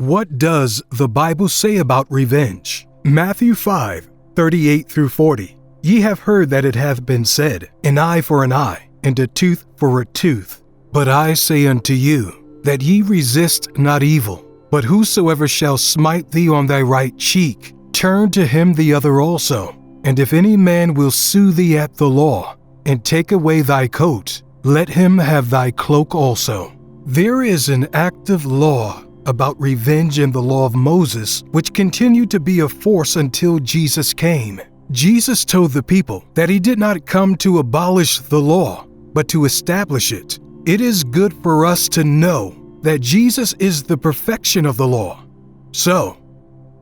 What does the Bible say about revenge? Matthew 5:38-40. Ye have heard that it hath been said, an eye for an eye, and a tooth for a tooth. But I say unto you, that ye resist not evil, but whosoever shall smite thee on thy right cheek, turn to him the other also. And if any man will sue thee at the law, and take away thy coat, let him have thy cloak also. There is an active law about revenge in the law of Moses, which continued to be a force until Jesus came. Jesus told the people that he did not come to abolish the law, but to establish it. It is good for us to know that Jesus is the perfection of the law. So,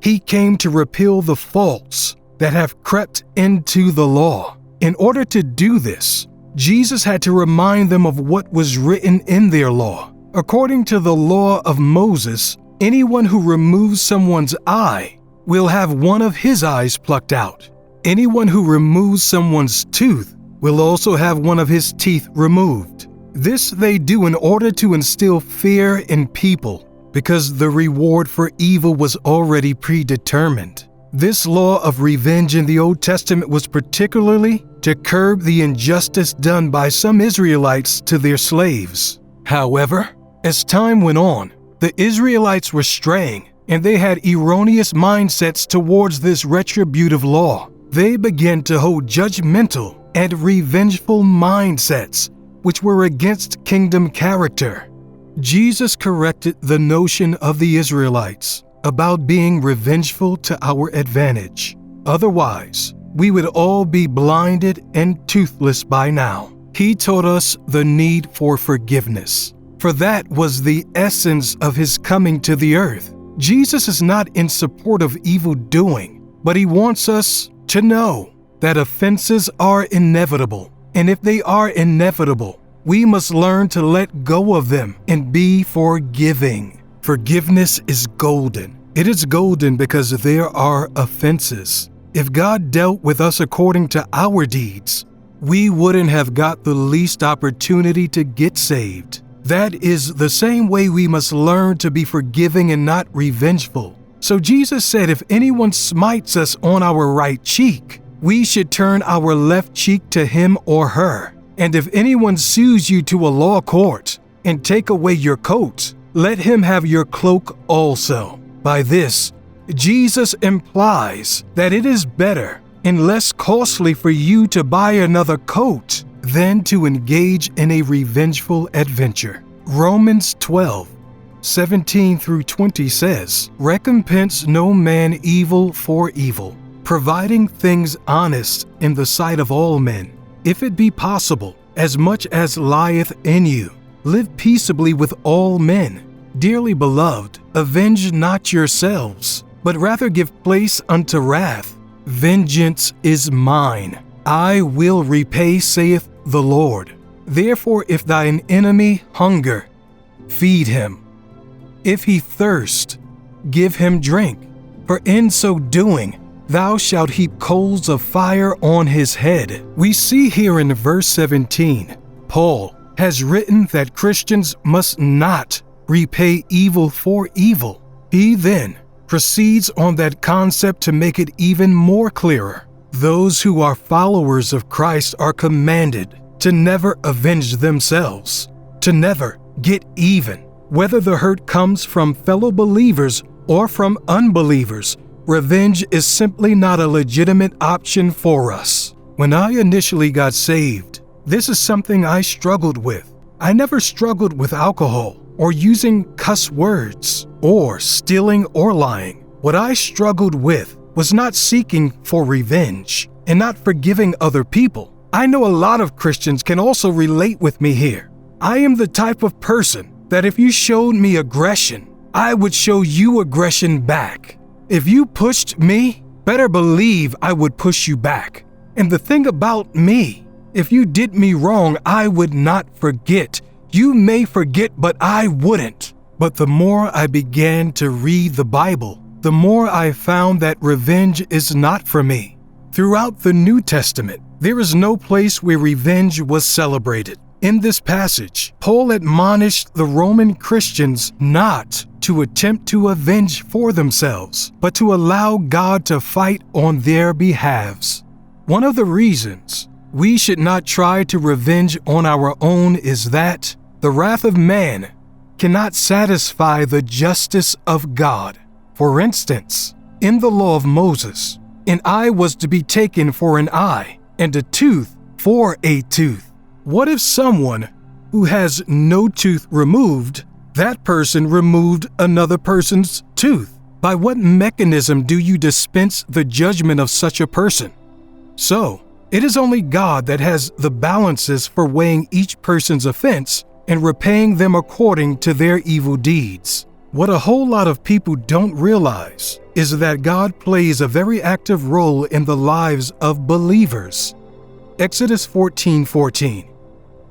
he came to repeal the faults that have crept into the law. In order to do this, Jesus had to remind them of what was written in their law. According to the law of Moses, anyone who removes someone's eye will have one of his eyes plucked out. Anyone who removes someone's tooth will also have one of his teeth removed. This they do in order to instill fear in people, because the reward for evil was already predetermined. This law of revenge in the Old Testament was particularly to curb the injustice done by some Israelites to their slaves. However, as time went on, the Israelites were straying, and they had erroneous mindsets towards this retributive law. They began to hold judgmental and revengeful mindsets, which were against kingdom character. Jesus corrected the notion of the Israelites about being revengeful to our advantage. Otherwise, we would all be blinded and toothless by now. He taught us the need for forgiveness, for that was the essence of his coming to the earth. Jesus is not in support of evil doing, but he wants us to know that offenses are inevitable, and if they are inevitable, we must learn to let go of them and be forgiving. Forgiveness is golden. It is golden because there are offenses. If God dealt with us according to our deeds, we wouldn't have got the least opportunity to get saved. That is the same way we must learn to be forgiving and not revengeful. So Jesus said if anyone smites us on our right cheek, we should turn our left cheek to him or her. And if anyone sues you to a law court and take away your coat, let him have your cloak also. By this, Jesus implies that it is better and less costly for you to buy another coat than to engage in a revengeful adventure. Romans 12:17-20 says, "Recompense no man evil for evil, providing things honest in the sight of all men. If it be possible, as much as lieth in you, live peaceably with all men. Dearly beloved, avenge not yourselves, but rather give place unto wrath. Vengeance is mine. I will repay, saith the Lord. Therefore, if thine enemy hunger, feed him. If he thirst, give him drink. For in so doing, thou shalt heap coals of fire on his head." We see here in verse 17, Paul has written that Christians must not repay evil for evil. He then proceeds on that concept to make it even more clearer. Those who are followers of Christ are commanded to never avenge themselves, to never get even. Whether the hurt comes from fellow believers or from unbelievers, revenge is simply not a legitimate option for us. When I initially got saved, this is something I struggled with. I never struggled with alcohol or using cuss words or stealing or lying. What I struggled with was not seeking for revenge and not forgiving other people. I know a lot of Christians can also relate with me here. I am the type of person that if you showed me aggression, I would show you aggression back. If you pushed me, better believe I would push you back. And the thing about me, if you did me wrong, I would not forget. You may forget, but I wouldn't. But the more I began to read the Bible, the more I found that revenge is not for me. Throughout the New Testament, there is no place where revenge was celebrated. In this passage, Paul admonished the Roman Christians not to attempt to avenge for themselves, but to allow God to fight on their behalves. One of the reasons we should not try to revenge on our own is that the wrath of man cannot satisfy the justice of God. For instance, in the law of Moses, an eye was to be taken for an eye, and a tooth for a tooth. What if someone who has no tooth removed, that person removed another person's tooth? By what mechanism do you dispense the judgment of such a person? So, it is only God that has the balances for weighing each person's offense and repaying them according to their evil deeds. What a whole lot of people don't realize is that God plays a very active role in the lives of believers. Exodus 14:14.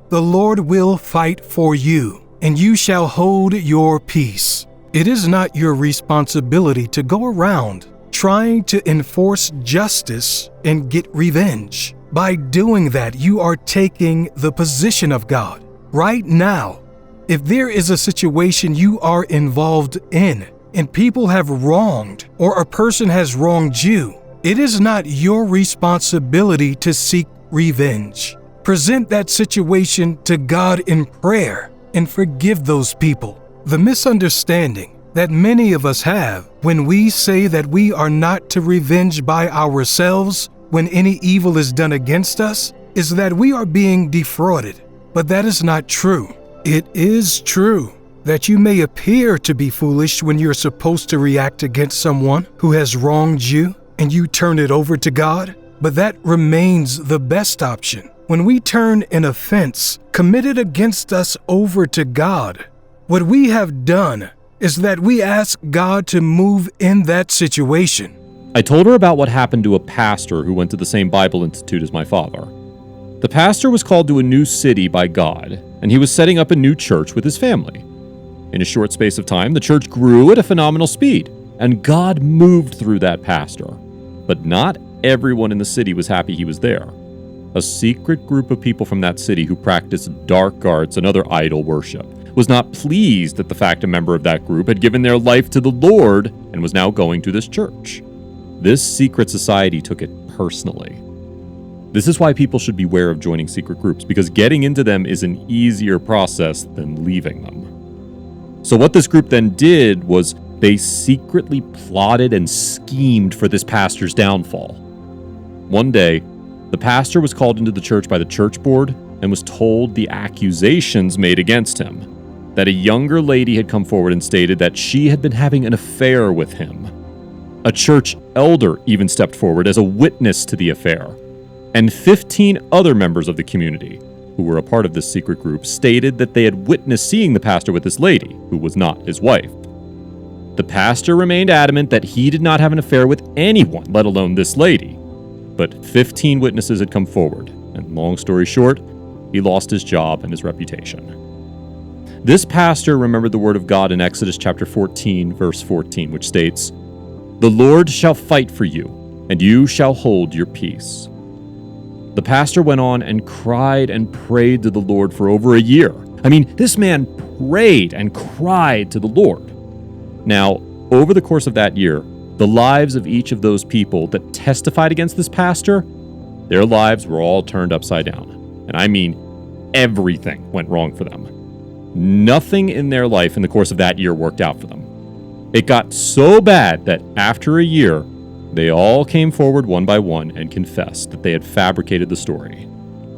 The Lord will fight for you, and you shall hold your peace. It is not your responsibility to go around trying to enforce justice and get revenge. By doing that, you are taking the position of God. Right now, if there is a situation you are involved in and people have wronged or a person has wronged you, it is not your responsibility to seek revenge. Present that situation to God in prayer and forgive those people. The misunderstanding that many of us have when we say that we are not to revenge by ourselves when any evil is done against us is that we are being defrauded. But that is not true. It is true that you may appear to be foolish when you're supposed to react against someone who has wronged you and you turn it over to God, but that remains the best option. When we turn an offense committed against us over to God, what we have done is that we ask God to move in that situation. I told her about what happened to a pastor who went to the same Bible Institute as my father. The pastor was called to a new city by God, and he was setting up a new church with his family. In a short space of time, the church grew at a phenomenal speed, and God moved through that pastor. But not everyone in the city was happy he was there. A secret group of people from that city who practiced dark arts and other idol worship was not pleased at the fact a member of that group had given their life to the Lord and was now going to this church. This secret society took it personally. This is why people should beware of joining secret groups, because getting into them is an easier process than leaving them. So what this group then did was they secretly plotted and schemed for this pastor's downfall. One day, the pastor was called into the church by the church board and was told the accusations made against him, that a younger lady had come forward and stated that she had been having an affair with him. A church elder even stepped forward as a witness to the affair. And 15 other members of the community, who were a part of this secret group, stated that they had witnessed seeing the pastor with this lady, who was not his wife. The pastor remained adamant that he did not have an affair with anyone, let alone this lady. But 15 witnesses had come forward, and long story short, he lost his job and his reputation. This pastor remembered the word of God in Exodus chapter 14, verse 14, which states, "The Lord shall fight for you, and you shall hold your peace." The pastor went on and cried and prayed to the Lord for over a year. I mean, this man prayed and cried to the Lord. Now, over the course of that year, the lives of each of those people that testified against this pastor, their lives were all turned upside down. And I mean, everything went wrong for them. Nothing in their life in the course of that year worked out for them. It got so bad that after a year, they all came forward one by one and confessed that they had fabricated the story.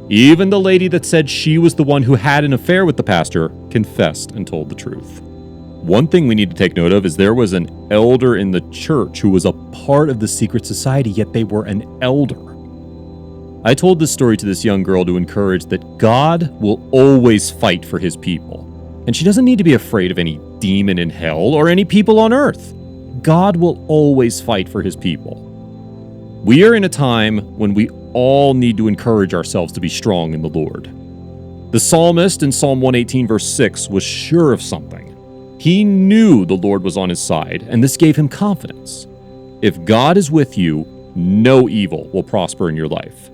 Even the lady that said she was the one who had an affair with the pastor confessed and told the truth. One thing we need to take note of is there was an elder in the church who was a part of the secret society, yet they were an elder. I told this story to this young girl to encourage that God will always fight for his people, and she doesn't need to be afraid of any demon in hell or any people on earth. God will always fight for his people. We are in a time when we all need to encourage ourselves to be strong in the Lord. The psalmist in Psalm 118 verse 6 was sure of something. He knew the Lord was on his side, and this gave him confidence. If God is with you, no evil will prosper in your life.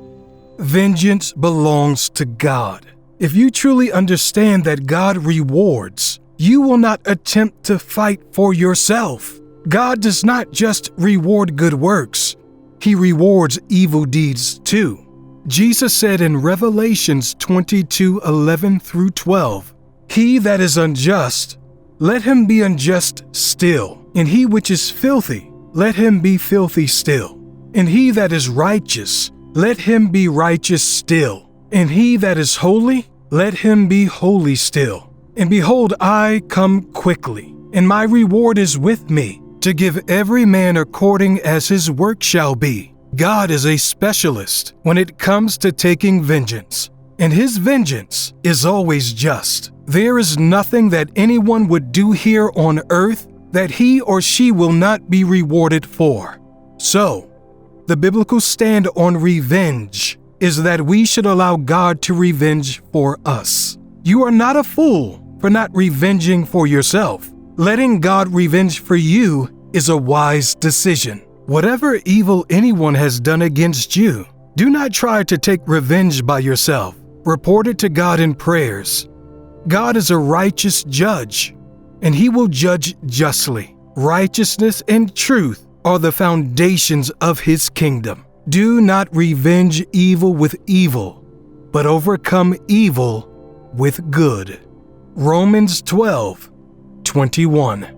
Vengeance belongs to God. If you truly understand that God rewards, you will not attempt to fight for yourself. God does not just reward good works, He rewards evil deeds too. Jesus said in Revelations 22:11 through 12, "He that is unjust, let him be unjust still, and he which is filthy, let him be filthy still, and he that is righteous, let him be righteous still, and he that is holy, let him be holy still. And behold, I come quickly, and my reward is with me, to give every man according as his work shall be." God is a specialist when it comes to taking vengeance, and His vengeance is always just. There is nothing that anyone would do here on earth that he or she will not be rewarded for. So, the biblical stand on revenge is that we should allow God to revenge for us. You are not a fool for not revenging for yourself. Letting God revenge for you is a wise decision. Whatever evil anyone has done against you, do not try to take revenge by yourself. Report it to God in prayers. God is a righteous judge, and He will judge justly. Righteousness and truth are the foundations of His kingdom. Do not revenge evil with evil, but overcome evil with good. Romans 12:21.